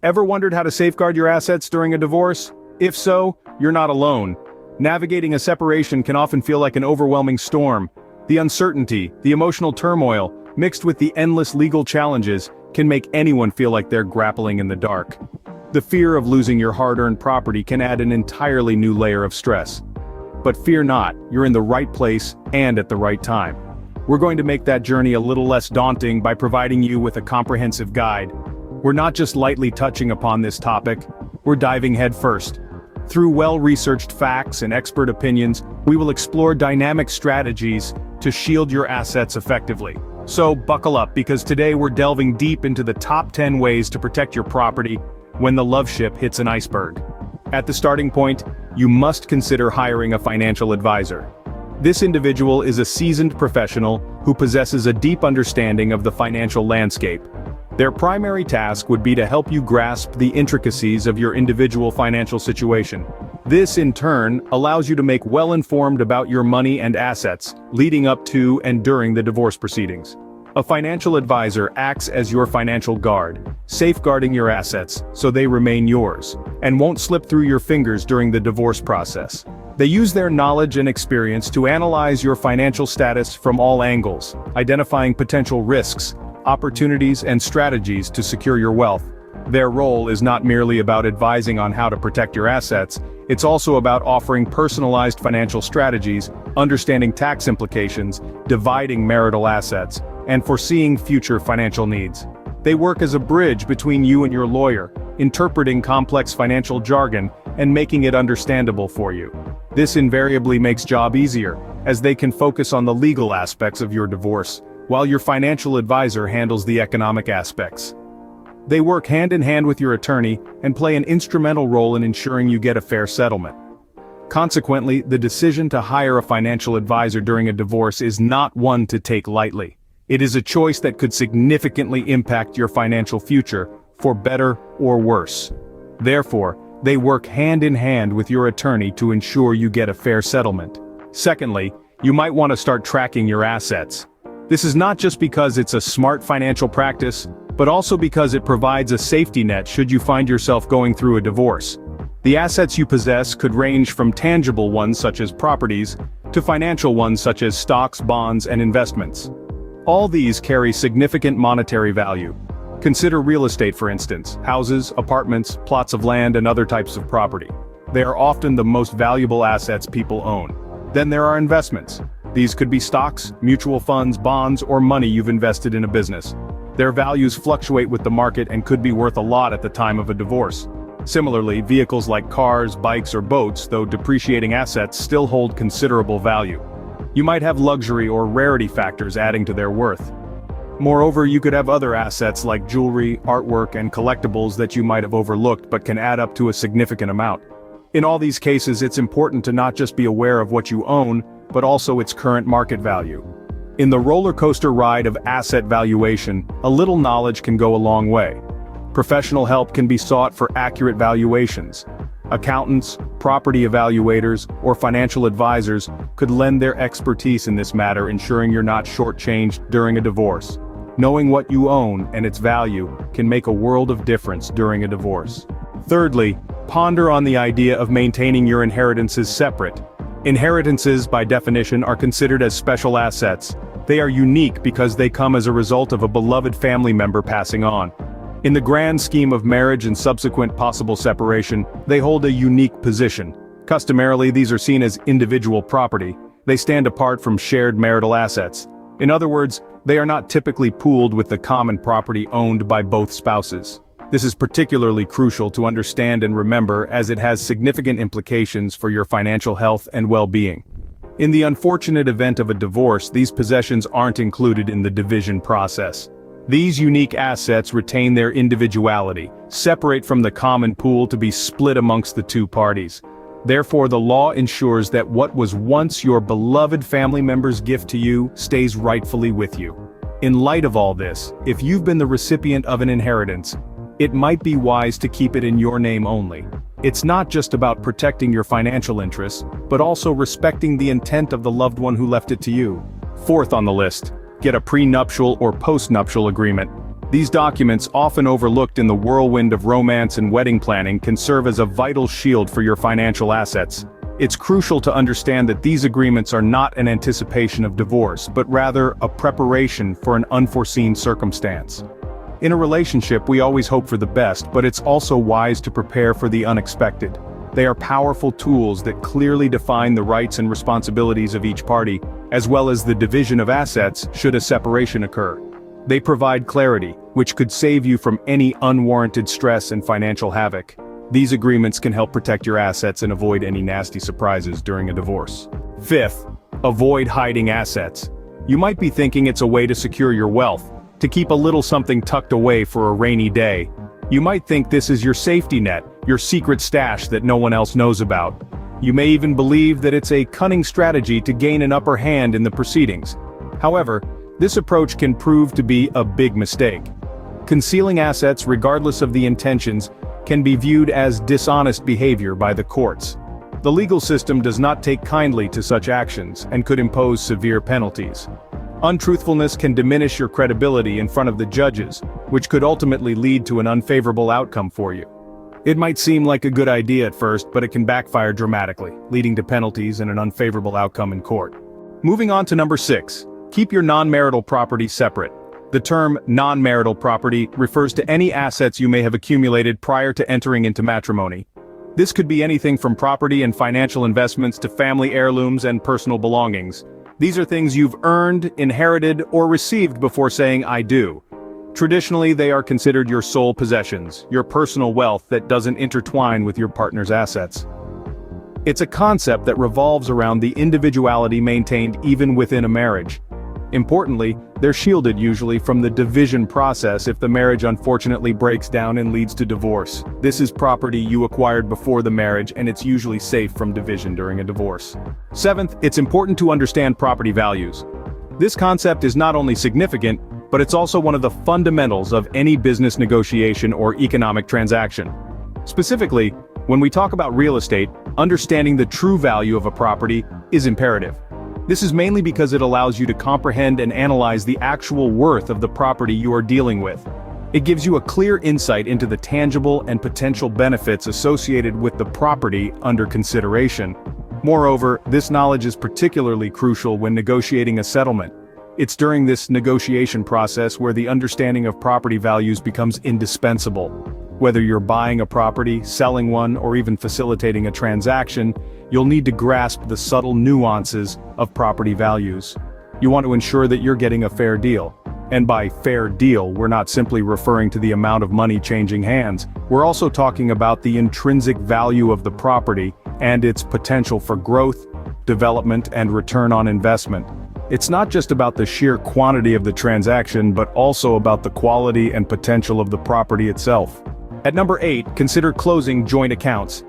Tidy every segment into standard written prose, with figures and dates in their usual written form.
Ever wondered how to safeguard your assets during a divorce? If so, you're not alone. Navigating a separation can often feel like an overwhelming storm. The uncertainty, the emotional turmoil, mixed with the endless legal challenges, can make anyone feel like they're grappling in the dark. The fear of losing your hard-earned property can add an entirely new layer of stress. But fear not, you're in the right place and at the right time. We're going to make that journey a little less daunting by providing you with a comprehensive guide. We're not just lightly touching upon this topic, we're diving headfirst. Through well-researched facts and expert opinions, we will explore dynamic strategies to shield your assets effectively. So buckle up, because today we're delving deep into the top 10 ways to protect your property when the love ship hits an iceberg. At the starting point, you must consider hiring a financial advisor. This individual is a seasoned professional who possesses a deep understanding of the financial landscape. Their primary task would be to help you grasp the intricacies of your individual financial situation. This, in turn, allows you to make well-informed about your money and assets, leading up to and during the divorce proceedings. A financial advisor acts as your financial guard, safeguarding your assets so they remain yours, and won't slip through your fingers during the divorce process. They use their knowledge and experience to analyze your financial status from all angles, identifying potential risks, opportunities, and strategies to secure your wealth. Their role is not merely about advising on how to protect your assets, it's also about offering personalized financial strategies, understanding tax implications, dividing marital assets, and foreseeing future financial needs. They work as a bridge between you and your lawyer, interpreting complex financial jargon and making it understandable for you. This invariably makes job easier, as they can focus on the legal aspects of your divorce, while your financial advisor handles the economic aspects. They work hand in hand with your attorney and play an instrumental role in ensuring you get a fair settlement. Consequently, the decision to hire a financial advisor during a divorce is not one to take lightly. It is a choice that could significantly impact your financial future, for better or worse. Therefore, they work hand in hand with your attorney to ensure you get a fair settlement. Secondly, you might want to start tracking your assets. This is not just because it's a smart financial practice, but also because it provides a safety net should you find yourself going through a divorce. The assets you possess could range from tangible ones such as properties, to financial ones such as stocks, bonds, and investments. All these carry significant monetary value. Consider real estate, for instance: houses, apartments, plots of land, and other types of property. They are often the most valuable assets people own. Then there are investments. These could be stocks, mutual funds, bonds, or money you've invested in a business. Their values fluctuate with the market and could be worth a lot at the time of a divorce. Similarly, vehicles like cars, bikes, or boats, though depreciating assets, still hold considerable value. You might have luxury or rarity factors adding to their worth. Moreover, you could have other assets like jewelry, artwork, and collectibles that you might have overlooked but can add up to a significant amount. In all these cases, it's important to not just be aware of what you own, but also its current market value. In the roller coaster ride of asset valuation, a little knowledge can go a long way. Professional help can be sought for accurate valuations. Accountants, property evaluators, or financial advisors could lend their expertise in this matter, ensuring you're not shortchanged during a divorce. Knowing what you own and its value can make a world of difference during a divorce. Thirdly, ponder on the idea of maintaining your inheritances separate. Inheritances, by definition, are considered as special assets. They are unique because they come as a result of a beloved family member passing on. In the grand scheme of marriage and subsequent possible separation, they hold a unique position. Customarily, these are seen as individual property. They stand apart from shared marital assets. In other words, they are not typically pooled with the common property owned by both spouses. This is particularly crucial to understand and remember, as it has significant implications for your financial health and well-being. In the unfortunate event of a divorce, these possessions aren't included in the division process. These unique assets retain their individuality, separate from the common pool to be split amongst the two parties. Therefore, the law ensures that what was once your beloved family member's gift to you stays rightfully with you. In light of all this, if you've been the recipient of an inheritance, it might be wise to keep it in your name only. It's not just about protecting your financial interests, but also respecting the intent of the loved one who left it to you. Fourth on the list, get a prenuptial or postnuptial agreement. These documents, often overlooked in the whirlwind of romance and wedding planning, can serve as a vital shield for your financial assets. It's crucial to understand that these agreements are not an anticipation of divorce, but rather a preparation for an unforeseen circumstance. In a relationship, we always hope for the best, but it's also wise to prepare for the unexpected. They are powerful tools that clearly define the rights and responsibilities of each party, as well as the division of assets should a separation occur. They provide clarity, which could save you from any unwarranted stress and financial havoc. These agreements can help protect your assets and avoid any nasty surprises during a divorce. Fifth, avoid hiding assets. You might be thinking it's a way to secure your wealth, to keep a little something tucked away for a rainy day. You might think this is your safety net, your secret stash that no one else knows about. You may even believe that it's a cunning strategy to gain an upper hand in the proceedings. However, this approach can prove to be a big mistake. Concealing assets, regardless of the intentions, can be viewed as dishonest behavior by the courts. The legal system does not take kindly to such actions and could impose severe penalties. Untruthfulness can diminish your credibility in front of the judges, which could ultimately lead to an unfavorable outcome for you. It might seem like a good idea at first, but it can backfire dramatically, leading to penalties and an unfavorable outcome in court. Moving on to number 6. Keep your non-marital property separate. The term non-marital property refers to any assets you may have accumulated prior to entering into matrimony. This could be anything from property and financial investments to family heirlooms and personal belongings. These are things you've earned, inherited, or received before saying "I do." Traditionally, they are considered your sole possessions, your personal wealth that doesn't intertwine with your partner's assets. It's a concept that revolves around the individuality maintained even within a marriage. Importantly, they're shielded usually from the division process if the marriage unfortunately breaks down and leads to divorce. This is property you acquired before the marriage, and it's usually safe from division during a divorce. 7th, it's important to understand property values. This concept is not only significant, but it's also one of the fundamentals of any business negotiation or economic transaction. Specifically, when we talk about real estate, understanding the true value of a property is imperative. This is mainly because it allows you to comprehend and analyze the actual worth of the property you are dealing with. It gives you a clear insight into the tangible and potential benefits associated with the property under consideration. Moreover, this knowledge is particularly crucial when negotiating a settlement. It's during this negotiation process where the understanding of property values becomes indispensable. Whether you're buying a property, selling one, or even facilitating a transaction, you'll need to grasp the subtle nuances of property values. You want to ensure that you're getting a fair deal. And by fair deal, we're not simply referring to the amount of money changing hands. We're also talking about the intrinsic value of the property and its potential for growth, development, and return on investment. It's not just about the sheer quantity of the transaction, but also about the quality and potential of the property itself. At number 8, consider closing joint accounts.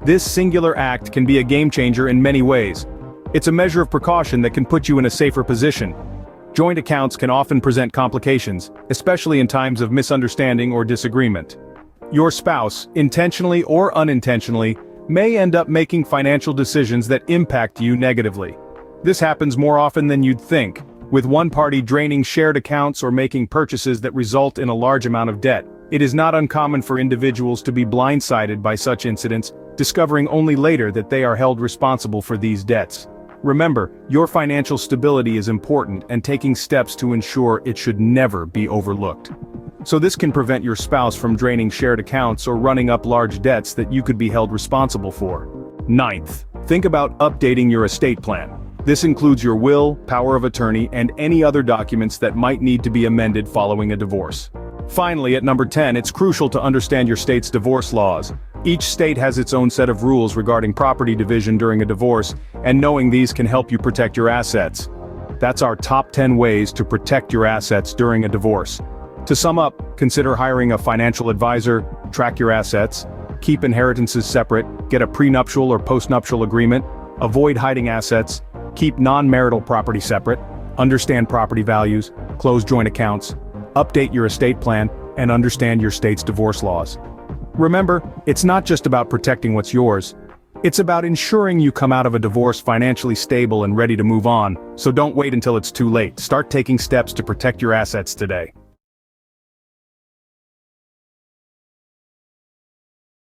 This singular act can be a game changer in many ways. It's a measure of precaution that can put you in a safer position. Joint accounts can often present complications, especially in times of misunderstanding or disagreement. Your spouse, intentionally or unintentionally, may end up making financial decisions that impact you negatively. This happens more often than you'd think, with one party draining shared accounts or making purchases that result in a large amount of debt. It is not uncommon for individuals to be blindsided by such incidents, discovering only later that they are held responsible for these debts. Remember, your financial stability is important, and taking steps to ensure it should never be overlooked. So this can prevent your spouse from draining shared accounts or running up large debts that you could be held responsible for. 9th, think about updating your estate plan. This includes your will, power of attorney, and any other documents that might need to be amended following a divorce. Finally, at number 10, it's crucial to understand your state's divorce laws. Each state has its own set of rules regarding property division during a divorce, and knowing these can help you protect your assets. That's our top 10 ways to protect your assets during a divorce. To sum up, consider hiring a financial advisor, track your assets, keep inheritances separate, get a prenuptial or postnuptial agreement, avoid hiding assets, keep non-marital property separate, understand property values, close joint accounts, update your estate plan, and understand your state's divorce laws. Remember, it's not just about protecting what's yours. It's about ensuring you come out of a divorce financially stable and ready to move on, so don't wait until it's too late. Start taking steps to protect your assets today.